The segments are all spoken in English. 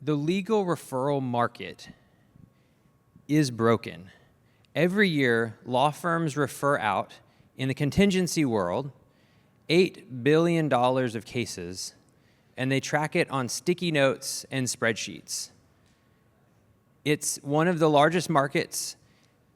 The legal referral market is broken. Every year, law firms refer out, in the contingency world, $8 billion of cases, and they track it on sticky notes and spreadsheets. It's one of the largest markets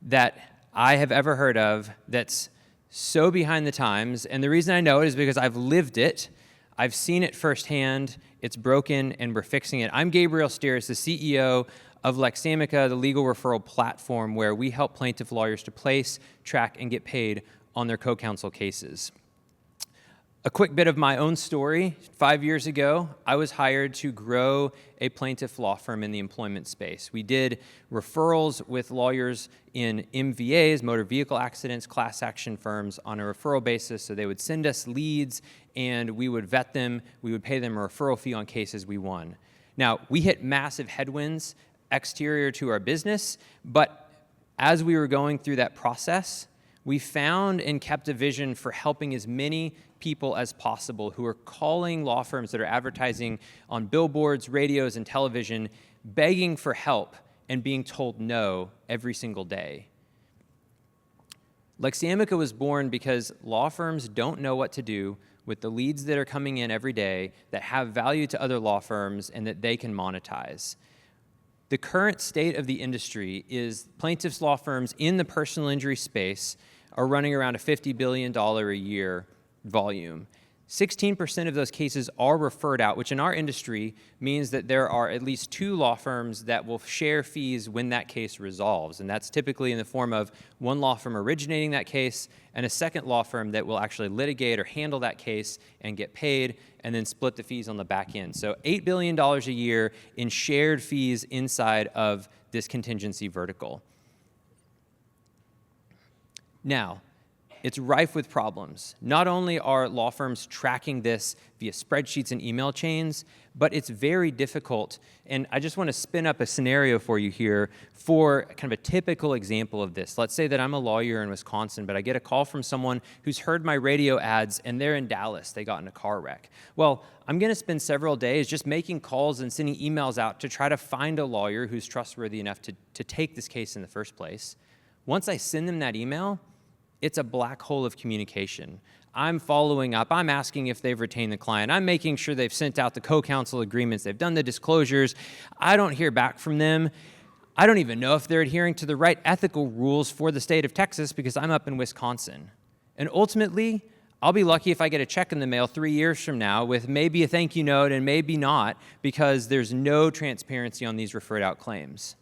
that I have ever heard of that's so behind the times, and the reason I know it is because I've lived it. I've seen it firsthand. It's broken, and we're fixing it. I'm Gabriel Steers, the CEO of Lexamica, the legal referral platform where we help plaintiff lawyers to place, track, and get paid on their co-counsel cases. A quick bit of my own story. 5 years ago, I was hired to grow a plaintiff law firm in the employment space. We did referrals with lawyers in MVAs, motor vehicle accidents, class action firms on a referral basis. So they would send us leads and we would vet them. We would pay them a referral fee on cases we won. Now, we hit massive headwinds exterior to our business, but as we were going through that process, we found and kept a vision for helping as many people as possible who are calling law firms that are advertising on billboards, radios, and television, begging for help and being told no every single day. Lexamica was born because law firms don't know what to do with the leads that are coming in every day that have value to other law firms and that they can monetize. The current state of the industry is plaintiffs' law firms in the personal injury space are running around a $50 billion a year volume. 16% of those cases are referred out, which in our industry means that there are at least 2 law firms that will share fees when that case resolves. And that's typically in the form of one law firm originating that case and a second law firm that will actually litigate or handle that case and get paid and then split the fees on the back end. So $8 billion a year in shared fees inside of this contingency vertical. Now, it's rife with problems. Not only are law firms tracking this via spreadsheets and email chains, but it's very difficult. And I just want to spin up a scenario for you here for kind of a typical example of this. Let's say that I'm a lawyer in Wisconsin, but I get a call from someone who's heard my radio ads and they're in Dallas. They got in a car wreck. Well, I'm going to spend several days just making calls and sending emails out to try to find a lawyer who's trustworthy enough to take this case in the first place. Once I send them that email, it's a black hole of communication. I'm following up. I'm asking if they've retained the client. I'm making sure they've sent out the co-counsel agreements. They've done the disclosures. I don't hear back from them. I don't even know if they're adhering to the right ethical rules for the state of Texas because I'm up in Wisconsin. And ultimately, I'll be lucky if I get a check in the mail 3 years from now with maybe a thank you note and maybe not because there's no transparency on these referred out claims.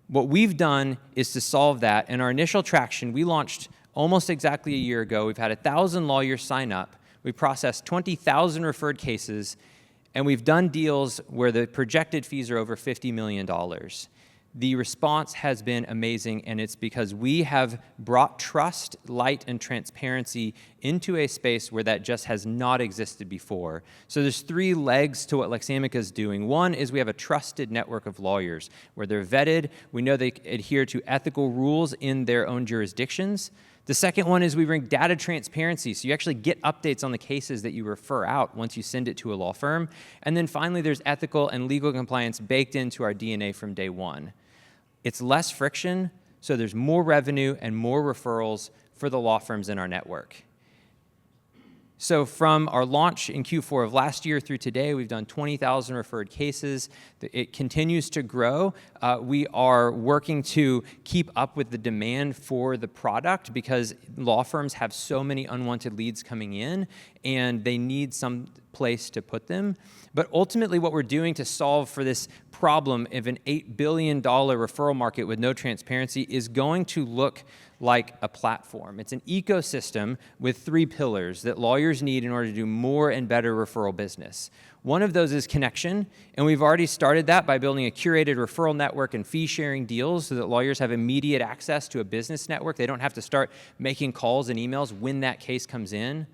What we've done is to solve that. In our initial traction, we launched almost exactly a year ago. We've had 1,000 lawyers sign up. We processed 20,000 referred cases, and we've done deals where the projected fees are over $50 million. The response has been amazing, and it's because we have brought trust, light, and transparency into a space where that just has not existed before. So there's 3 legs to what Lexamica is doing. One is we have a trusted network of lawyers where they're vetted. We know they adhere to ethical rules in their own jurisdictions. The second one is we bring data transparency, so you actually get updates on the cases that you refer out once you send it to a law firm. And then finally, there's ethical and legal compliance baked into our DNA from day one. It's less friction, so there's more revenue and more referrals for the law firms in our network. So from our launch in Q4 of last year through today, we've done 20,000 referred cases. It continues to grow. We are working to keep up with the demand for the product because law firms have so many unwanted leads coming in and they need some place to put them. But ultimately what we're doing to solve for this problem of an $8 billion referral market with no transparency is going to look like a platform. It's an ecosystem with 3 pillars that lawyers need in order to do more and better referral business. One of those is connection, and we've already started that by building a curated referral network and fee-sharing deals so that lawyers have immediate access to a business network. They don't have to start making calls and emails when that case comes in.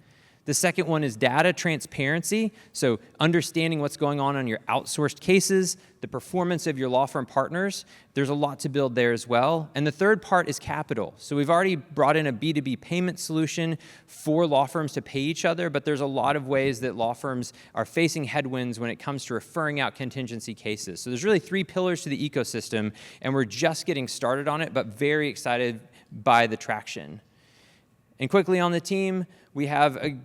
The second one is data transparency, so understanding what's going on your outsourced cases, the performance of your law firm partners. There's a lot to build there as well. And the third part is capital. So we've already brought in a B2B payment solution for law firms to pay each other, but there's a lot of ways that law firms are facing headwinds when it comes to referring out contingency cases. So there's really 3 pillars to the ecosystem, and we're just getting started on it, but very excited by the traction. And quickly on the team, we have a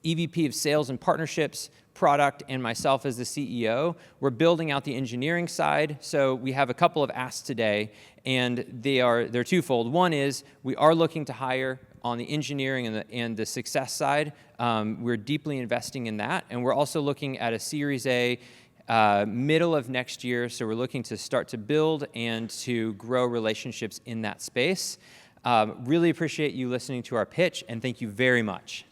EVP of Sales and Partnerships, Product, and myself as the CEO. We're building out the engineering side, so we have a couple of asks today, and they're twofold. One is we are looking to hire on the engineering and the success side. We're deeply investing in that, and we're also looking at a Series A middle of next year, so we're looking to start to build and to grow relationships in that space. Really appreciate you listening to our pitch, and thank you very much.